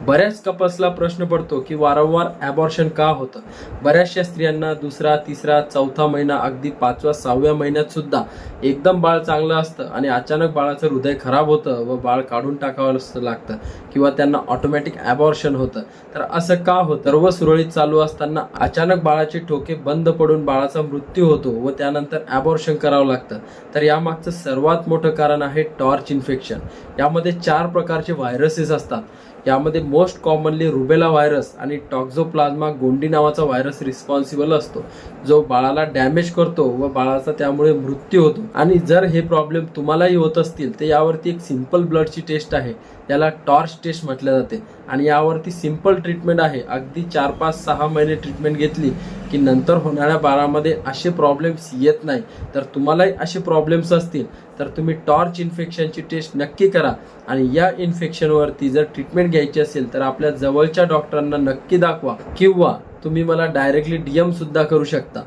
बऱ्याच कपल्सला प्रश्न पडतो की वारंवार ॲबॉर्शन का होतं. बऱ्याचशा स्त्रियांना दुसरा, तिसरा, चौथा महिना, अगदी 5व्या, 6व्या महिन्यात सुद्धा एकदम बाळ चांगलं असतं आणि अचानक बाळाचं हृदय खराब होतं व बाळ काढून टाकावं लागतं किंवा त्यांना ऑटोमॅटिक ॲबॉर्शन होतं. तर असं का होतं? सर्व सुरळीत चालू असताना अचानक बाळाचे ठोके बंद पडून बाळाचा मृत्यू होतो व त्यानंतर ॲबॉर्शन करावं लागतं. तर यामागचं सर्वात मोठं कारण आहे टॉर्च इन्फेक्शन. यामध्ये 4 प्रकारचे व्हायरसेस असतात. यामध्ये मोस्ट कॉमनली रुबेला व्हायरस आणि टॉक्झोप्लाझ्मा गोंडी नावाचा व्हायरस रिस्पॉन्सिबल असतो, जो बाळाला डॅमेज करतो व बाळाचा त्यामुळे मृत्यू होतो. आणि जर हे प्रॉब्लेम तुम्हालाही होत असतील तर यावरती एक सिंपल ब्लडची टेस्ट आहे, याला टॉर्च टेस्ट म्हटले जाते आणि यावरती सिंपल ट्रीटमेंट आहे. अगदी 4, 5, 6 महिने ट्रीटमेंट घेतली की नंतर होणाऱ्या बाळामध्ये असे प्रॉब्लेम्स येत नाही. तर तुम्हालाही असे प्रॉब्लेम्स असतील तर तुम्ही टॉर्च इन्फेक्शनची टेस्ट नक्की करा आणि या इन्फेक्शनवरती जर ट्रीटमेंट घ्यायची असेल तर आपल्या जवळच्या डॉक्टरांना नक्की दाखवा किंवा तुम्ही मला डायरेक्टली DM सुद्धा करू शकता.